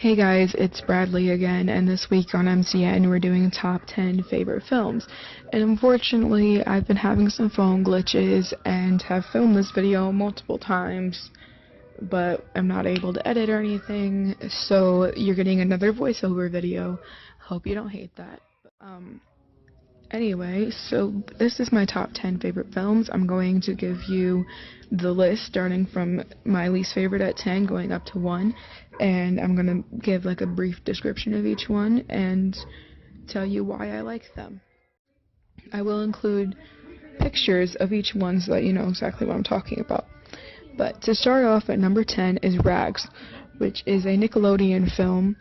Hey guys, it's Bradlee again, and this week on MCN we're doing top 10 favorite films. And unfortunately, I've been having some phone glitches and have filmed this video multiple times, but I'm not able to edit or anything, so you're getting another voiceover video. Hope you don't hate that. Anyway, so this is my top 10 favorite films. I'm going to give you the list starting from my least favorite at 10 going up to 1, and I'm going to give like a brief description of each one and tell you why I like them. I will include pictures of each one so that you know exactly what I'm talking about. But to start off at number 10 is Rags, which is a Nickelodeon film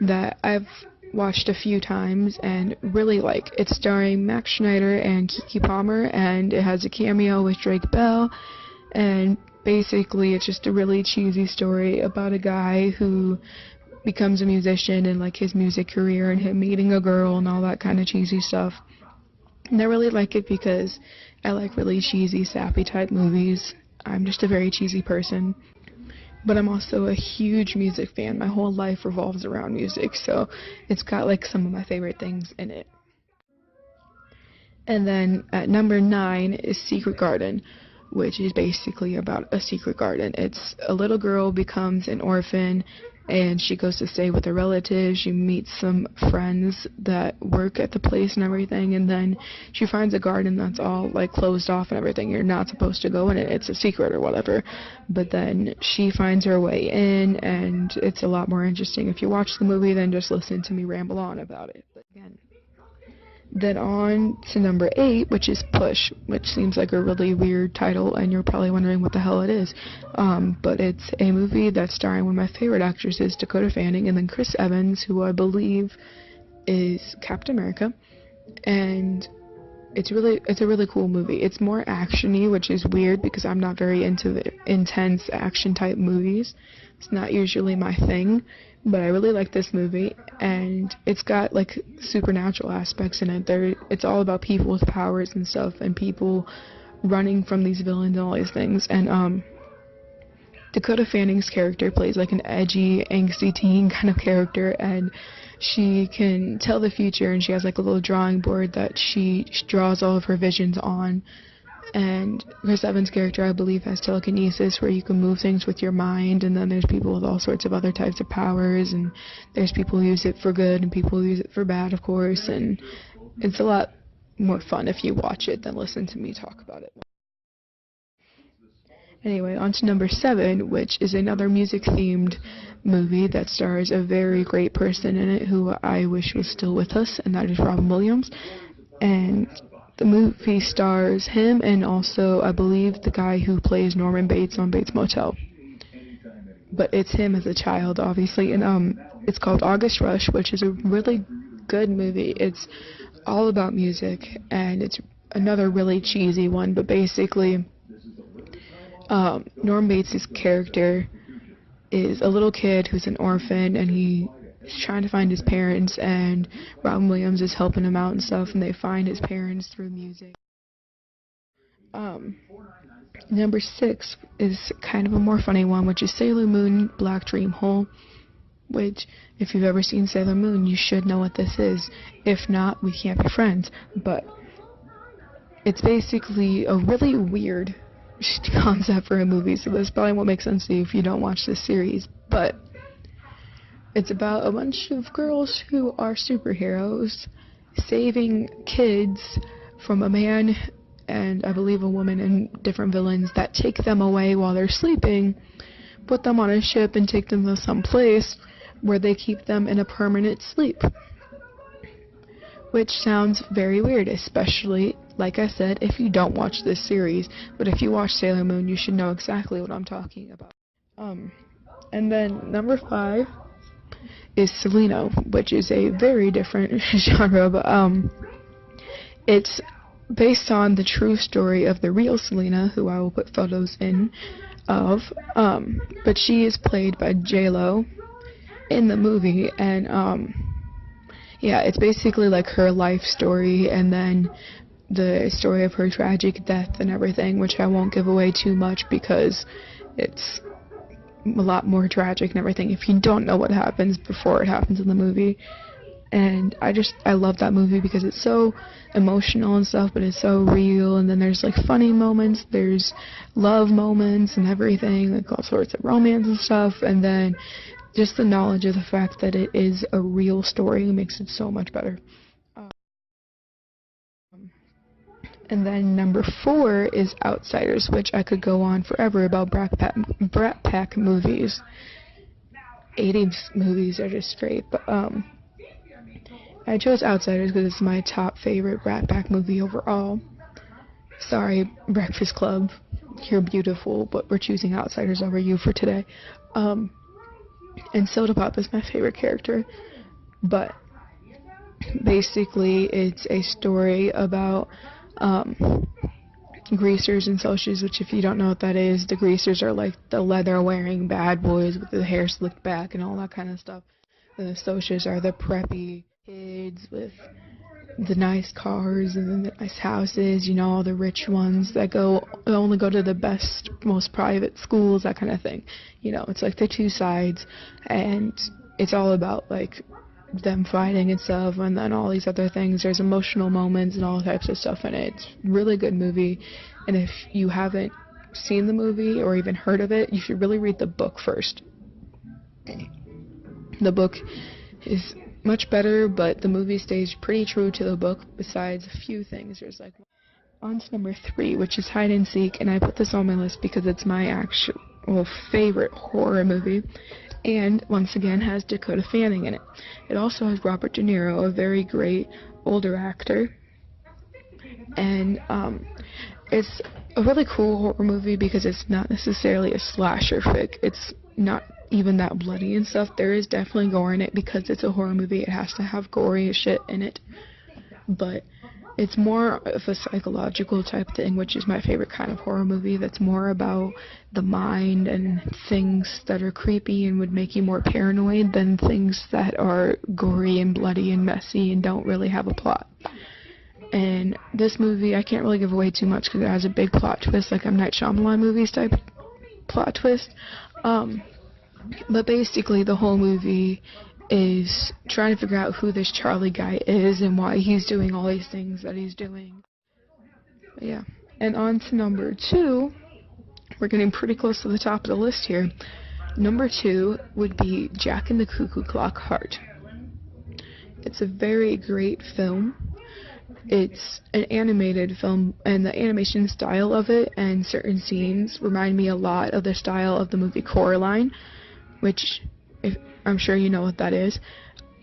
that I've watched a few times and really like. It's starring Max Schneider and Keke Palmer, and it has a cameo with Drake Bell, and basically it's just a really cheesy story about a guy who becomes a musician and like his music career and him meeting a girl and all that kind of cheesy stuff. And I really like it because I like really cheesy, sappy type movies. I'm just a very cheesy person. But I'm also a huge music fan. My whole life revolves around music, so it's got like some of my favorite things in it. And then at number 9 is Secret Garden, which is basically about a secret garden. It's a little girl becomes an orphan, and she goes to stay with her relatives. She meets some friends that work at the place and everything, and then she finds a garden that's all like closed off and everything. You're not supposed to go in it. It's a secret or whatever. But then she finds her way in, and it's a lot more interesting if you watch the movie than just listen to me ramble on about it. But again, then on to number 8, which is Push, which seems like a really weird title, and you're probably wondering what the hell it is. But it's a movie that's starring one of my favorite actresses, Dakota Fanning, and then Chris Evans, who I believe is Captain America. And it's a really cool movie. It's more action-y, which is weird because I'm not very into the intense action-type movies. It's not usually my thing. But I really like this movie, and it's got like supernatural aspects in it. It's all about people with powers and stuff, and people running from these villains and all these things. And Dakota Fanning's character plays like an edgy, angsty teen kind of character, and she can tell the future, and she has like a little drawing board that she draws all of her visions on. And Chris Evans' character, I believe, has telekinesis, where you can move things with your mind, and then there's people with all sorts of other types of powers, and there's people who use it for good and people who use it for bad, of course, and it's a lot more fun if you watch it than listen to me talk about it. Anyway, on to number 7, which is another music-themed movie that stars a very great person in it who I wish was still with us, and that is Robin Williams. And the movie stars him and also, I believe, the guy who plays Norman Bates on Bates Motel. But it's him as a child, obviously, and it's called August Rush, which is a really good movie. It's all about music, and it's another really cheesy one, but basically, Norman Bates' character is a little kid who's an orphan, and he's trying to find his parents, and Robin Williams is helping him out and stuff, and they find his parents through music. Number 6 is kind of a more funny one, which is Sailor Moon Black Dream Hole, which, if you've ever seen Sailor Moon, you should know what this is. If not, we can't be friends. But it's basically a really weird concept for a movie, so this probably won't make sense to you if you don't watch this series, but it's about a bunch of girls who are superheroes saving kids from a man and I believe a woman and different villains that take them away while they're sleeping, put them on a ship and take them to some place where they keep them in a permanent sleep. Which sounds very weird, especially, like I said, if you don't watch this series. But if you watch Sailor Moon, you should know exactly what I'm talking about. And then number 5 is Celino, which is a very different genre, but it's based on the true story of the real Celina, who I will put photos in of, but she is played by J-Lo in the movie, and yeah, it's basically like her life story, and then the story of her tragic death and everything, which I won't give away too much because it's a lot more tragic and everything if you don't know what happens before it happens in the movie. And I love that movie because it's so emotional and stuff, but it's so real. And then there's like funny moments, there's love moments and everything, like all sorts of romance and stuff. And then just the knowledge of the fact that it is a real story makes it so much better. And then number 4 is Outsiders, which I could go on forever about Brat Pack movies. 80s movies are just great, but I chose Outsiders because it's my top favorite Brat Pack movie overall. Sorry, Breakfast Club, you're beautiful, but we're choosing Outsiders over you for today. And Soda Pop is my favorite character, but basically it's a story about greasers and socials, which if you don't know what that is, the greasers are like the leather-wearing bad boys with the hair slicked back and all that kind of stuff. And the socials are the preppy kids with the nice cars and the nice houses, you know, all the rich ones that only go to the best, most private schools, that kind of thing. You know, it's like the two sides, and it's all about like them fighting and stuff, and then all these other things. There's emotional moments and all types of stuff in it. It's a really good movie, and if you haven't seen the movie or even heard of it, you should really read the book first. The book is much better, but the movie stays pretty true to the book besides a few things. There's like on to number 3, which is Hide and Seek, and I put this on my list because it's my actual favorite horror movie, and once again has Dakota Fanning in it. It also has Robert De Niro, a very great older actor, and it's a really cool horror movie because it's not necessarily a slasher fic. It's not even that bloody and stuff. There is definitely gore in it because it's a horror movie. It has to have gory shit in it, but it's more of a psychological type thing, which is my favorite kind of horror movie. That's more about the mind and things that are creepy and would make you more paranoid than things that are gory and bloody and messy and don't really have a plot. And this movie, I can't really give away too much because it has a big plot twist, like M. Night Shyamalan movies type plot twist. But basically the whole movie is trying to figure out who this Charlie guy is and why he's doing all these things that he's doing. But yeah. And on to number 2. We're getting pretty close to the top of the list here. Number 2 would be Jack and the Cuckoo Clock Heart. It's a very great film. It's an animated film, and the animation style of it and certain scenes remind me a lot of the style of the movie Coraline, which I'm sure you know what that is.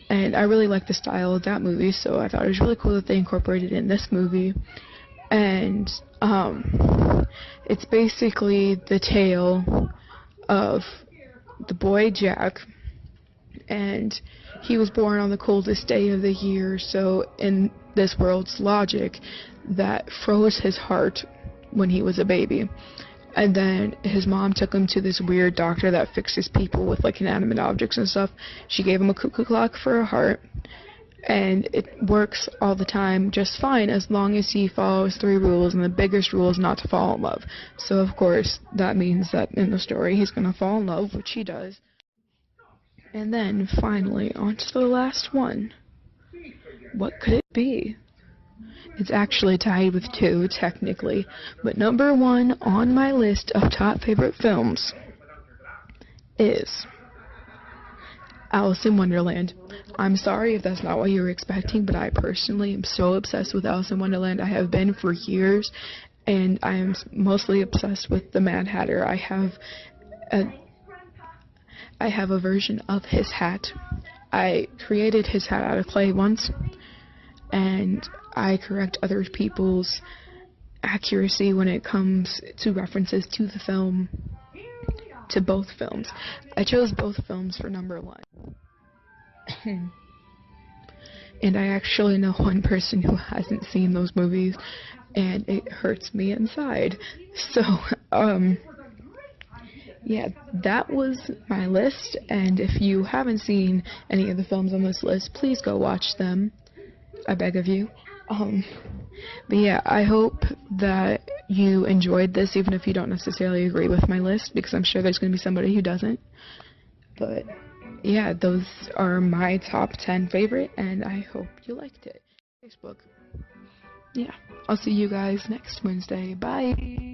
And I really like the style of that movie, so I thought it was really cool that they incorporated it in this movie. And it's basically the tale of the boy Jack, and he was born on the coldest day of the year, so in this world's logic, that froze his heart when he was a baby. And then his mom took him to this weird doctor that fixes people with like inanimate objects and stuff. She gave him a cuckoo clock for a heart, and it works all the time just fine as long as he follows 3 rules, and the biggest rule is not to fall in love. So of course that means that in the story he's gonna fall in love, which he does. And then finally on to the last one. What could it be? It's actually tied with 2, technically, but number 1 on my list of top favorite films is Alice in Wonderland. I'm sorry if that's not what you were expecting, but I personally am so obsessed with Alice in Wonderland. I have been for years, and I am mostly obsessed with the Mad Hatter. I have a version of his hat. I created his hat out of clay once, and I correct other people's accuracy when it comes to references to the film, to both films. I chose both films for number 1. And I actually know one person who hasn't seen those movies, and it hurts me inside. So, yeah, that was my list, and if you haven't seen any of the films on this list, please go watch them. I beg of you. But yeah, I hope that you enjoyed this, even if you don't necessarily agree with my list, because I'm sure there's going to be somebody who doesn't. But yeah, those are my top 10 favorite, and I hope you liked it. Facebook. Yeah, I'll see you guys next Wednesday. Bye.